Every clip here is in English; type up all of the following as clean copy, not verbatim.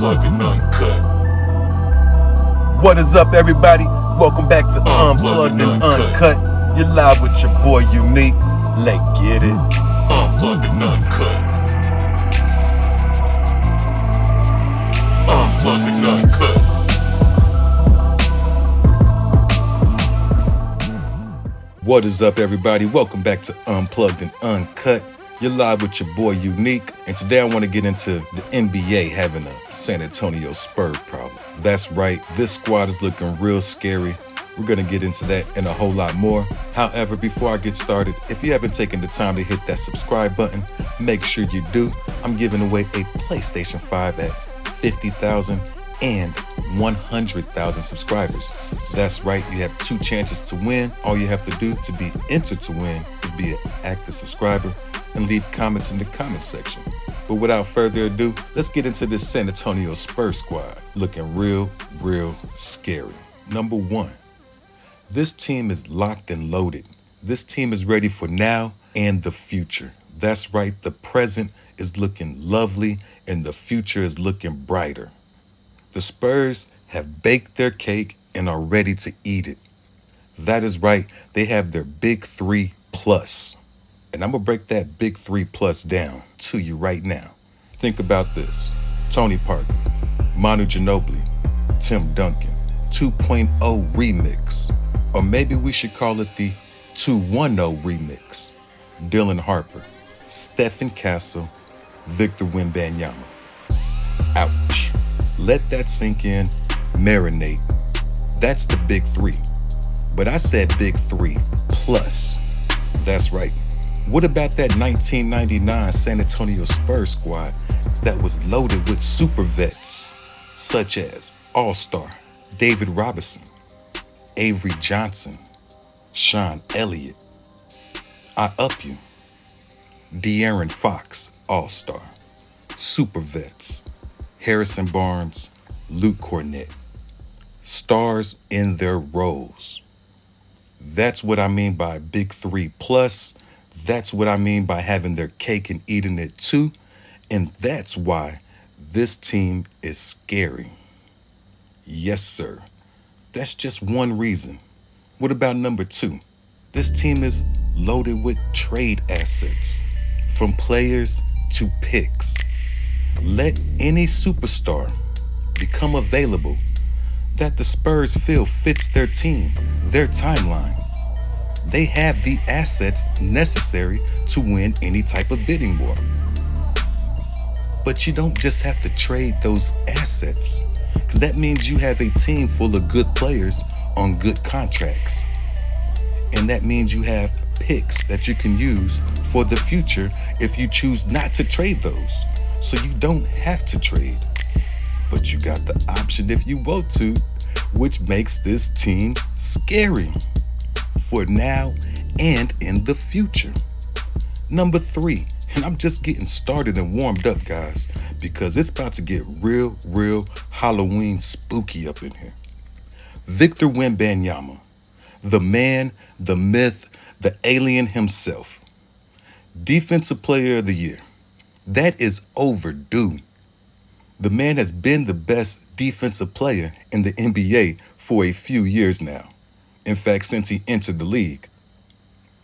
Unplugged and Uncut. What is up, everybody? Welcome back to Unplugged and Uncut. You're live with your boy Unique. Let's get it. Unplugged and Uncut. Unplugged and Uncut. What is up, everybody? Welcome back to Unplugged and Uncut. You're live with your boy Unique, and today I want to get into the NBA having a San Antonio Spurs problem. That's right, this squad is looking real scary. We're going to get into that and a whole lot more. However, before I get started, if you haven't taken the time to hit that subscribe button, make sure you do. I'm giving away a PlayStation 5 at 50,000 and 100,000 subscribers. That's right, you have 2 chances to win. All you have to do to be entered to win is be an active subscriber and leave comments in the comment section. But without further ado, let's get into this San Antonio Spurs squad looking real scary. Number 1, this team is locked and loaded. This team is ready for now and the future. That's right, the present is looking lovely and the future is looking brighter. The Spurs have baked their cake and are ready to eat it. That is right, they have their big 3 plus. And I'm going to break that big 3 plus down to you right now. Think about this. Tony Parker, Manu Ginobili, Tim Duncan, 2.0 remix. Or maybe we should call it the 2.10 remix. Dylan Harper, Stephen Castle, Victor Wembanyama. Ouch. Let that sink in, marinate. That's the big 3. But I said big 3 plus. That's right. What about that 1999 San Antonio Spurs squad that was loaded with super vets such as All-Star David Robinson, Avery Johnson, Sean Elliott, I Up You, De'Aaron Fox, All-Star, super vets, Harrison Barnes, Luke Cornett, stars in their roles. That's what I mean by big 3 plus. That's what I mean by having their cake and eating it too. And that's why this team is scary. Yes, sir. That's just one reason. What about number 2? This team is loaded with trade assets, from players to picks. Let any superstar become available that the Spurs feel fits their team, their timeline. They have the assets necessary to win any type of bidding war. But you don't just have to trade those assets, because that means you have a team full of good players on good contracts. And that means you have picks that you can use for the future if you choose not to trade those. So you don't have to trade, but you got the option if you want to, which makes this team scary for now and in the future. Number 3, and I'm just getting started and warmed up, guys, because it's about to get real Halloween spooky up in here. Victor Wembanyama, the man, the myth, the alien himself. Defensive Player of the Year. That is overdue. The man has been the best defensive player in the NBA for a few years now. In fact, since he entered the league.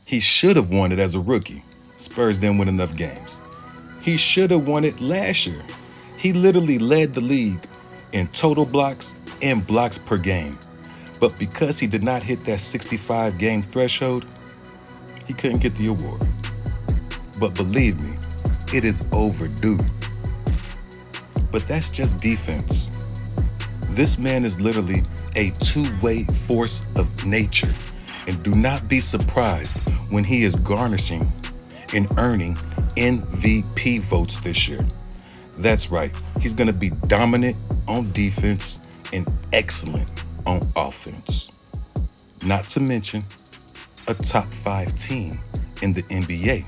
He should have won it as a rookie. Spurs didn't win enough games. He should have won it last year. He literally led the league in total blocks and blocks per game. But because he did not hit that 65 game threshold, he couldn't get the award. But believe me, it is overdue. But that's just defense. This man is literally a two-way force of nature. And do not be surprised when he is garnishing and earning MVP votes this year. That's right, he's going to be dominant on defense and excellent on offense. Not to mention a top 5 team in the NBA.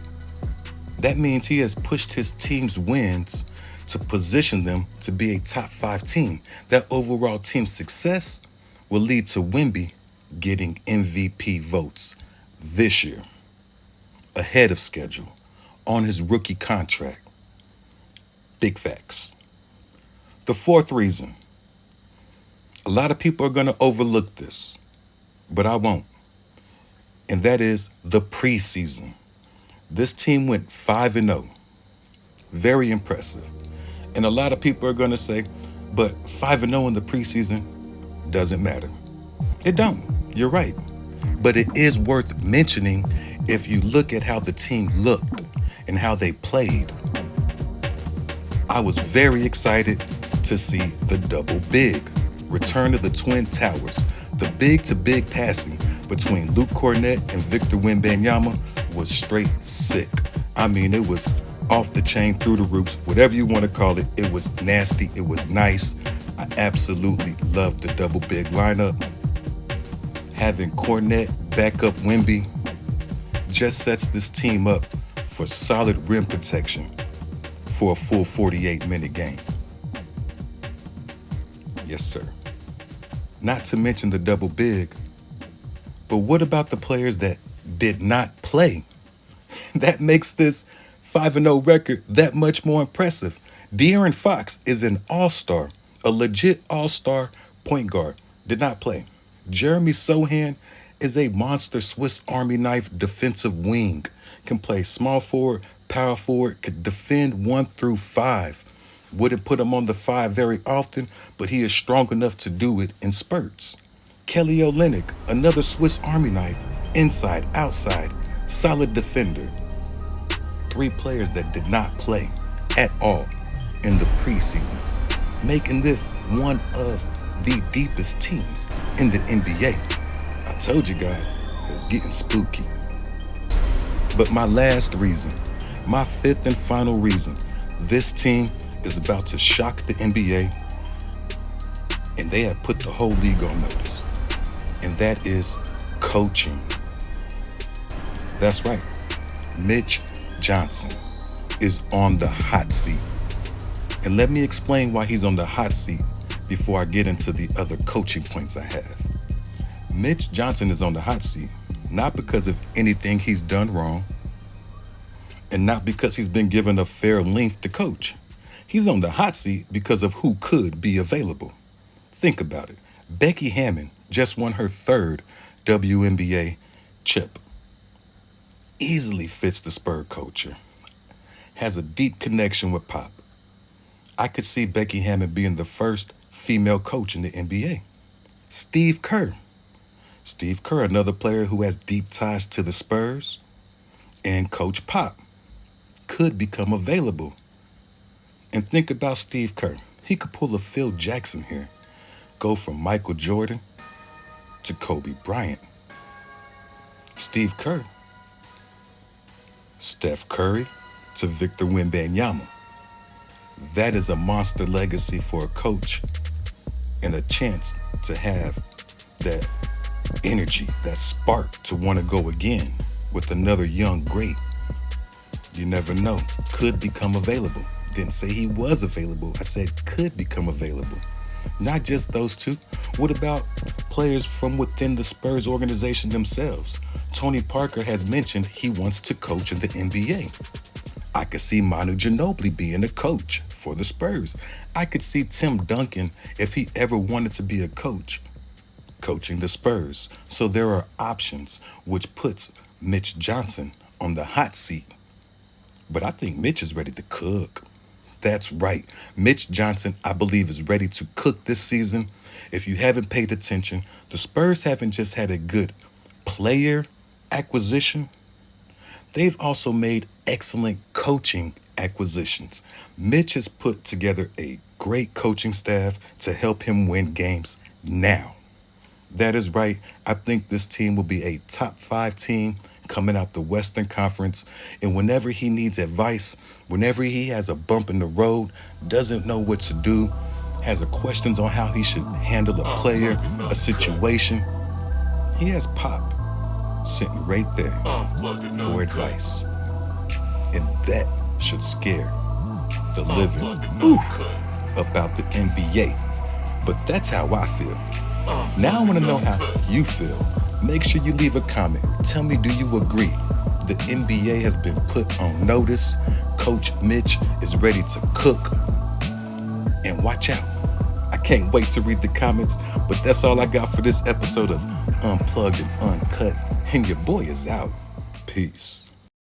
That means he has pushed his team's wins to position them to be a top 5 team. That overall team success will lead to Wemby getting MVP votes this year, ahead of schedule, on his rookie contract. Big facts. The fourth reason, a lot of people are going to overlook this, but I won't. And that is the preseason. This team went 5-0. Very impressive. And a lot of people are going to say, but 5-0 in the preseason doesn't matter. It don't. You're right. But it is worth mentioning if you look at how the team looked and how they played. I was very excited to see the double big. Return to the Twin Towers. The big-to-big passing between Luke Cornett and Victor Wembanyama was straight sick. I mean, it was off the chain, through the roofs, whatever you want to call it. It was nasty. It was nice. I absolutely loved the double big lineup. Having Cornett back up Wemby just sets this team up for solid rim protection for a full 48-minute game. Yes, sir. Not to mention the double big, but what about the players that did not play? That makes this 5-0 record that much more impressive. De'Aaron Fox is an all-star, a legit all-star point guard. Did not play. Jeremy Sohan is a monster Swiss Army knife defensive wing. Can play small forward, power forward, could defend 1 through 5. Wouldn't put him on the 5 very often, but he is strong enough to do it in spurts. Kelly Olynyk, another Swiss Army knife, inside, outside, solid defender. 3 players that did not play at all in the preseason, making this one of the deepest teams in the NBA. I told you guys, it's getting spooky. But my last reason, my 5th and final reason, this team is about to shock the NBA, and they have put the whole league on notice, and that is coaching. That's right. Mitch Johnson is on the hot seat. And let me explain why he's on the hot seat before I get into the other coaching points I have. Mitch Johnson is on the hot seat, not because of anything he's done wrong, and not because he's been given a fair length to coach. He's on the hot seat because of who could be available. Think about it. Becky Hammon just won her 3rd WNBA chip. Easily fits the Spurs culture. Has a deep connection with Pop. I could see Becky Hammon being the first female coach in the NBA. Steve Kerr. Steve Kerr, another player who has deep ties to the Spurs, and Coach Pop could become available. And think about Steve Kerr. He could pull a Phil Jackson here. Go from Michael Jordan to Kobe Bryant. Steve Kerr. Steph Curry to Victor Wembanyama. That is a monster legacy for a coach and a chance to have that energy, that spark to want to go again with another young great. You never know. Could become available. Didn't say he was available. I said could become available. Not just those two. What about players from within the Spurs organization themselves? Tony Parker has mentioned he wants to coach in the NBA. I could see Manu Ginobili being a coach for the Spurs. I could see Tim Duncan, if he ever wanted to be a coach, coaching the Spurs. So there are options, which puts Mitch Johnson on the hot seat. But I think Mitch is ready to cook. That's right. Mitch Johnson, I believe, is ready to cook this season. If you haven't paid attention, the Spurs haven't just had a good player acquisition. They've also made excellent coaching acquisitions. Mitch has put together a great coaching staff to help him win games now. That is right. I think this team will be a top 5 team coming out the Western Conference. And whenever he needs advice, whenever he has a bump in the road, doesn't know what to do, has questions on how he should handle a player, a situation, he has Pop sitting right there for advice. And that should scare the living about the NBA. But that's how I feel. Now I want to know how you feel. Make sure you leave a comment. Tell me, do you agree? The NBA has been put on notice. Coach Mitch is ready to cook. And watch out. I can't wait to read the comments, but that's all I got for this episode of Unplugged and Uncut. And your boy is out. Peace.